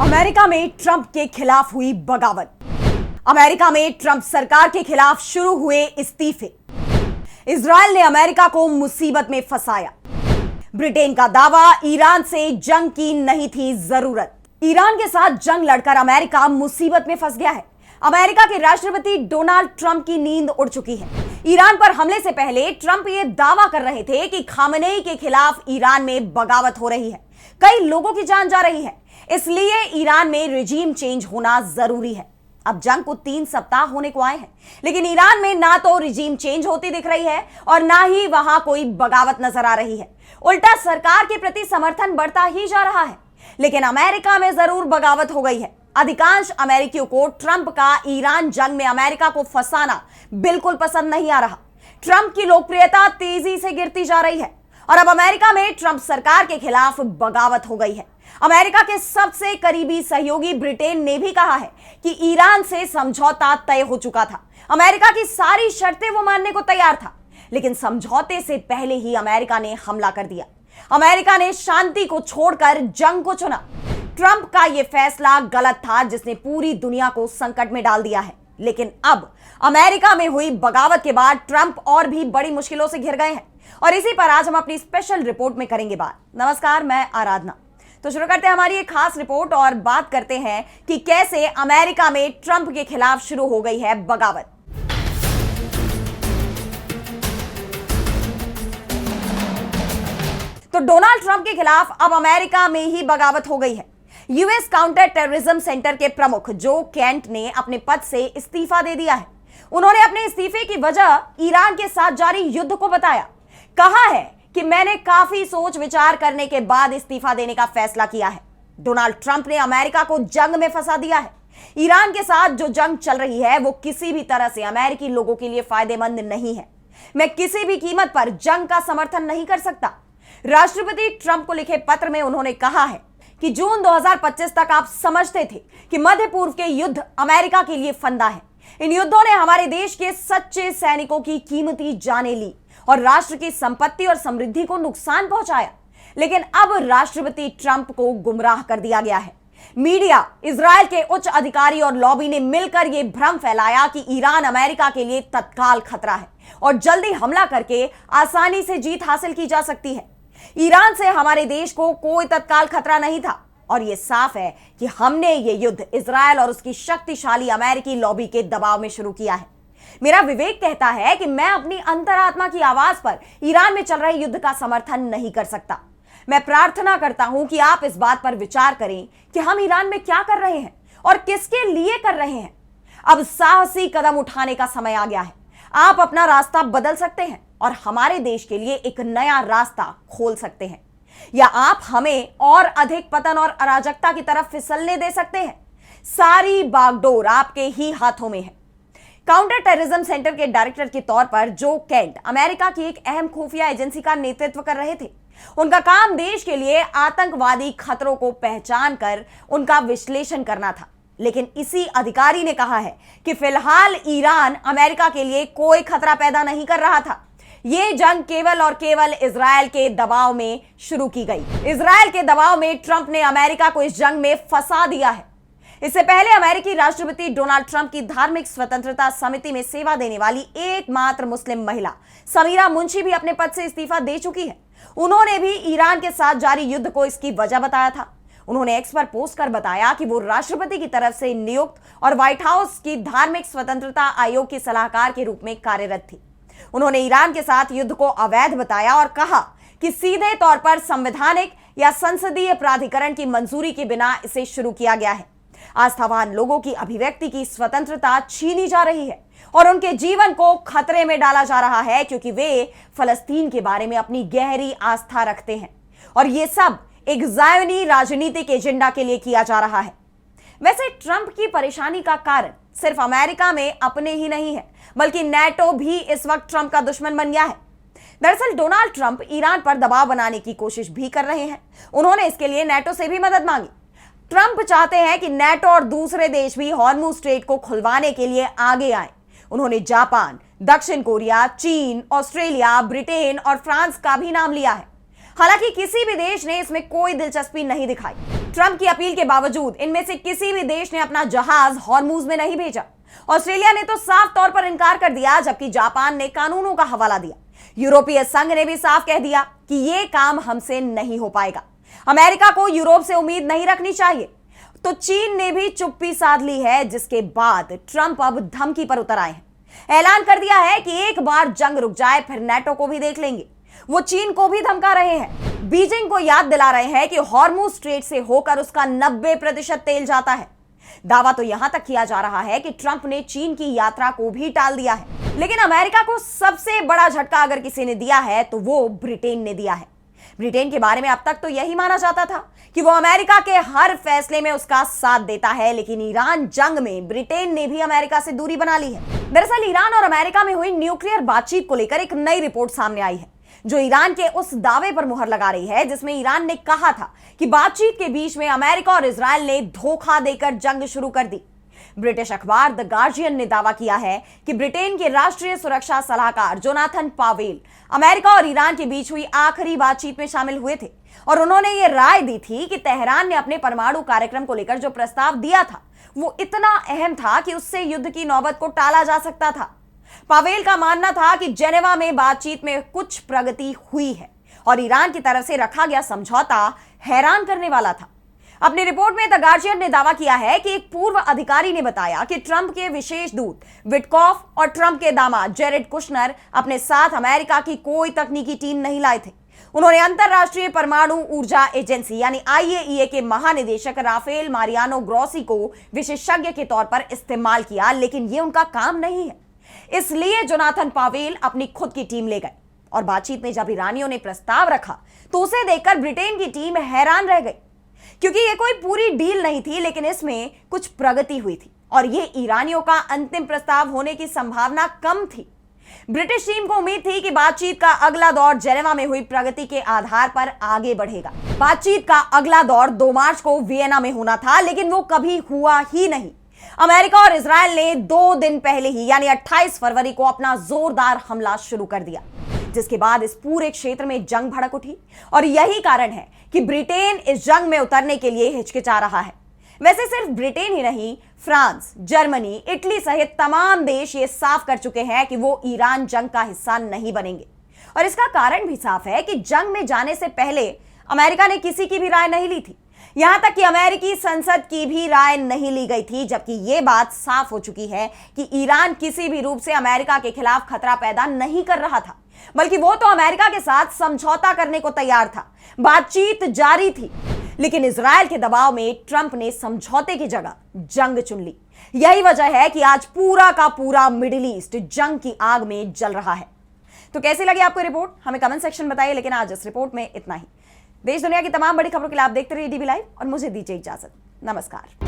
America में Trump के खिलाफ हुई बगावत। अमेरिका में ट्रंप सरकार के खिलाफ शुरू हुए इस्तीफे। इजरायल ने अमेरिका को मुसीबत में फंसाया। ब्रिटेन का दावा, ईरान से जंग की नहीं थी जरूरत। ईरान के साथ जंग लड़कर अमेरिका मुसीबत में फंस गया है। अमेरिका के राष्ट्रपति डोनाल्ड ट्रंप की नींद उड़ चुकी है। ईरान पर हमले से पहले ट्रंप ये दावा कर रहे थे कि खामेनेई के खिलाफ ईरान में बगावत हो रही है, कई लोगों की जान जा रही है, इसलिए ईरान में रिजीम चेंज होना जरूरी है। अब जंग को 3 सप्ताह होने को आए हैं, लेकिन ईरान में ना तो रिजीम चेंज होती दिख रही है और ना ही वहां कोई बगावत नजर आ रही है। उल्टा सरकार के प्रति समर्थन बढ़ता ही जा रहा है। लेकिन अमेरिका में जरूर बगावत हो गई है। अधिकांश अमेरिकियों को ट्रंप का ईरान जंग में अमेरिका को फंसाना बिल्कुल पसंद नहीं आ रहा। ट्रंप की लोकप्रियता तेजी से गिरती जा रही है और अब अमेरिका में ट्रंप सरकार के खिलाफ बगावत हो गई है। अमेरिका के सबसे करीबी सहयोगी ब्रिटेन ने भी कहा है कि ईरान से समझौता तय हो चुका था। अमेरिका की सारी शर्तें वो मानने को तैयार था, लेकिन समझौते से पहले ही अमेरिका ने हमला कर दिया। अमेरिका ने शांति को छोड़कर जंग को चुना। ट्रंप का यह फैसला गलत था, जिसने पूरी दुनिया को संकट में डाल दिया है। लेकिन अब अमेरिका में हुई बगावत के बाद ट्रंप और भी बड़ी मुश्किलों से घिर गए हैं और इसी पर आज हम अपनी स्पेशल रिपोर्ट में करेंगे बात। नमस्कार, मैं आराधना। तो शुरू करते हैं हमारी एक खास रिपोर्ट और बात करते हैं कि कैसे अमेरिका में ट्रंप के खिलाफ शुरू हो गई है बगावत। तो डोनाल्ड ट्रंप के खिलाफ अब अमेरिका में ही बगावत हो गई है। यूएस काउंटर टेररिज्म सेंटर के प्रमुख जो केंट ने अपने पद से इस्तीफा दे दिया है। उन्होंने अपने इस्तीफे की वजह ईरान के साथ जारी युद्ध को बताया। कहा है कि मैंने काफी सोच विचार करने के बाद इस्तीफा देने का फैसला किया है। डोनाल्ड ट्रंप ने अमेरिका को जंग में फंसा दिया है। ईरान के साथ जो जंग चल रही है वो किसी भी तरह से अमेरिकी लोगों के लिए फायदेमंद नहीं है। मैं किसी भी कीमत पर जंग का समर्थन नहीं कर सकता। राष्ट्रपति ट्रंप को लिखे पत्र में उन्होंने कहा है कि जून 2025 तक आप समझते थे कि मध्य पूर्व के युद्ध अमेरिका के लिए फंदा है। इन युद्धों ने हमारे देश के सच्चे सैनिकों की कीमती जानें ली और राष्ट्र की संपत्ति और समृद्धि को नुकसान पहुंचाया। लेकिन अब राष्ट्रपति ट्रंप को गुमराह कर दिया गया है। मीडिया, इजरायल के उच्च अधिकारी और लॉबी ने मिलकर यह भ्रम फैलाया कि ईरान अमेरिका के लिए तत्काल खतरा है और जल्दी हमला करके आसानी से जीत हासिल की जा सकती है। ईरान से हमारे देश को कोई तत्काल खतरा नहीं था और यह साफ है कि हमने ये युद्ध इजरायल और उसकी शक्तिशाली अमेरिकी लॉबी के दबाव में शुरू किया है। मेरा विवेक कहता है कि मैं अपनी अंतरात्मा की आवाज पर ईरान में चल रहे युद्ध का समर्थन नहीं कर सकता। मैं प्रार्थना करता हूं कि आप इस बात पर विचार करें कि हम ईरान में क्या कर रहे हैं और किसके लिए कर रहे हैं। अब साहसी कदम उठाने का समय आ गया है। आप अपना रास्ता बदल सकते हैं और हमारे देश के लिए एक नया रास्ता खोल सकते हैं, या आप हमें और अधिक पतन और अराजकता की तरफ फिसलने दे सकते हैं। सारी बागडोर आपके ही हाथों में है। काउंटर टेररिज्म सेंटर के डायरेक्टर के तौर पर जो केंट अमेरिका की एक अहम खुफिया एजेंसी का नेतृत्व कर रहे थे। उनका काम देश के लिए आतंकवादी खतरों को पहचान कर उनका विश्लेषण करना था। लेकिन इसी अधिकारी ने कहा है कि फिलहाल ईरान अमेरिका के लिए कोई खतरा पैदा नहीं कर रहा था। यह जंग केवल और केवल इजरायल के दबाव में शुरू की गई। इजरायल के दबाव में ट्रंप ने अमेरिका को इस जंग में फंसा दिया है। इससे पहले अमेरिकी राष्ट्रपति डोनाल्ड ट्रंप की धार्मिक स्वतंत्रता समिति में सेवा देने वाली एकमात्र मुस्लिम महिला समीरा मुंशी भी अपने पद से इस्तीफा दे चुकी है। उन्होंने भी ईरान के साथ जारी युद्ध को इसकी वजह बताया था। उन्होंने एक्स पर पोस्ट कर बताया कि वो राष्ट्रपति की तरफ से नियुक्त और व्हाइट हाउस की धार्मिक स्वतंत्रता आयोग की सलाहकार के रूप में कार्यरत थी। उन्होंने ईरान के साथ युद्ध को अवैध बताया और कहा कि सीधे तौर पर संवैधानिक या संसदीय प्राधिकरण की मंजूरी के बिना इसे शुरू किया गया है। आस्थावान लोगों की अभिव्यक्ति की स्वतंत्रता छीनी जा रही है और उनके जीवन को खतरे में डाला जा रहा है, क्योंकि वे फलस्तीन के बारे में अपनी गहरी आस्था रखते हैं और ये सब एक ज़ायोनी राजनीतिक एजेंडा के लिए किया जा रहा है। वैसे ट्रंप की परेशानी का कारण सिर्फ अमेरिका में अपने ही नहीं है, बल्कि नेटो भी इस वक्त ट्रंप का दुश्मन बन गया है। दरअसल डोनाल्ड ट्रंप ईरान पर दबाव बनाने की कोशिश भी कर रहे हैं। उन्होंने इसके लिए नेटो से भी मदद मांगी। ट्रंप चाहते हैं कि नेटो और दूसरे देश भी हॉर्मुज स्ट्रेट को खुलवाने के लिए आगे आए। उन्होंने जापान, दक्षिण कोरिया, चीन, ऑस्ट्रेलिया, ब्रिटेन और फ्रांस का भी नाम लिया है। हालांकि किसी भी देश ने इसमें कोई दिलचस्पी नहीं दिखाई। ट्रंप की अपील के बावजूद इनमें से किसी भी देश ने अपना जहाज हॉर्मूज में नहीं भेजा। ऑस्ट्रेलिया ने तो साफ तौर पर इनकार कर दिया, जबकि जापान ने कानूनों का हवाला दिया। यूरोपीय संघ ने भी साफ कह दिया कि यह काम हमसे नहीं हो पाएगा। अमेरिका को यूरोप से उम्मीद नहीं रखनी चाहिए। तो चीन ने भी चुप्पी साध ली है, जिसके बाद ट्रंप अब धमकी पर उतर आए हैं। ऐलान कर दिया है कि एक बार जंग रुक जाए फिर नेटो को भी देख लेंगे। वो चीन को भी धमका रहे हैं, बीजिंग को याद दिला रहे हैं कि हॉर्मुज स्ट्रेट से होकर उसका 90% तेल जाता है। दावा तो यहां तक किया जा रहा है कि ट्रंप ने चीन की यात्रा को भी टाल दिया है। लेकिन अमेरिका को सबसे बड़ा झटका अगर किसी ने दिया है तो वो ब्रिटेन ने दिया है। ब्रिटेन के बारे में अब तक तो यही माना जाता था कि वो अमेरिका के हर फैसले में उसका साथ देता है, लेकिन ईरान जंग में ब्रिटेन ने भी अमेरिका से दूरी बना ली है। दरअसल ईरान और अमेरिका में हुई न्यूक्लियर बातचीत को लेकर एक नई रिपोर्ट सामने आई है, जो ईरान के उस दावे पर मुहर लगा रही है जिसमें ईरान ने कहा था कि बातचीत के बीच में अमेरिका और इजराइल ने धोखा देकर जंग शुरू कर दी। ब्रिटिश अखबार द गार्जियन ने दावा किया है कि ब्रिटेन के राष्ट्रीय सुरक्षा सलाहकार जोनाथन पावेल अमेरिका और ईरान के बीच हुई आखिरी बातचीत में शामिल हुए थे और उन्होंने ये राय दी थी कि तेहरान ने अपने परमाणु कार्यक्रम को लेकर जो प्रस्ताव दिया था वो इतना अहम था कि उससे युद्ध की नौबत को टाला जा सकता था। पावेल का मानना था कि जेनेवा में बातचीत में कुछ प्रगति हुई है और ईरान की तरफ से रखा गया समझौता हैरान करने वाला था। अपनी रिपोर्ट में द गार्जियन ने दावा किया है कि एक पूर्व अधिकारी ने बताया कि ट्रंप के विशेष दूत विटकॉफ और ट्रंप के दामाद जेरेड कुशनर अपने साथ अमेरिका की कोई तकनीकी टीम नहीं लाए थे। उन्होंने अंतरराष्ट्रीय परमाणु ऊर्जा एजेंसी यानी IAEA के महानिदेशक राफेल मारियानो ग्रोसी को विशेषज्ञ के तौर पर इस्तेमाल किया, लेकिन यह उनका काम नहीं है। इसलिए जोनाथन पावेल अपनी खुद की टीम ले गए और बातचीत में जब ईरानियों ने प्रस्ताव रखा तो उसे देखकर ब्रिटेन की टीम हैरान रह गई, क्योंकि यह कोई पूरी डील नहीं थी, लेकिन इसमें कुछ प्रगति हुई थी और यह ईरानियों का अंतिम प्रस्ताव होने की संभावना कम थी। ब्रिटिश टीम को उम्मीद थी कि बातचीत का अगला दौर जेनेवा में हुई प्रगति के आधार पर आगे बढ़ेगा। बातचीत का अगला दौर 2 मार्च को वियना में होना था, लेकिन वो कभी हुआ ही नहीं। अमेरिका और इजराइल ने 2 दिन पहले ही यानी 28 फरवरी को अपना जोरदार हमला शुरू कर दिया, जिसके बाद इस पूरे क्षेत्र में जंग भड़क उठी और यही कारण है कि ब्रिटेन इस जंग में उतरने के लिए हिचकिचा रहा है। वैसे सिर्फ ब्रिटेन ही नहीं, फ्रांस, जर्मनी, इटली सहित तमाम देश ये साफ कर चुके हैं कि वो ईरान जंग का हिस्सा नहीं बनेंगे और इसका कारण भी साफ है कि जंग में जाने से पहले अमेरिका ने किसी की भी राय नहीं ली थी। यहां तक कि अमेरिकी संसद की भी राय नहीं ली गई थी, जबकि यह बात साफ हो चुकी है कि ईरान किसी भी रूप से अमेरिका के खिलाफ खतरा पैदा नहीं कर रहा था, बल्कि वो तो अमेरिका के साथ समझौता करने को तैयार था। बातचीत जारी थी, लेकिन इजराइल के दबाव में ट्रंप ने समझौते की जगह जंग चुन ली। यही वजह है कि आज पूरा का पूरा मिडिल ईस्ट जंग की आग में जल रहा है। तो कैसी लगी आपको रिपोर्ट, हमें कमेंट सेक्शन बताइए। लेकिन आज इस रिपोर्ट में इतना ही। देश दुनिया की तमाम बड़ी खबरों के लिए आप देखते रहिए DB लाइव और मुझे दीजिए इजाजत। नमस्कार।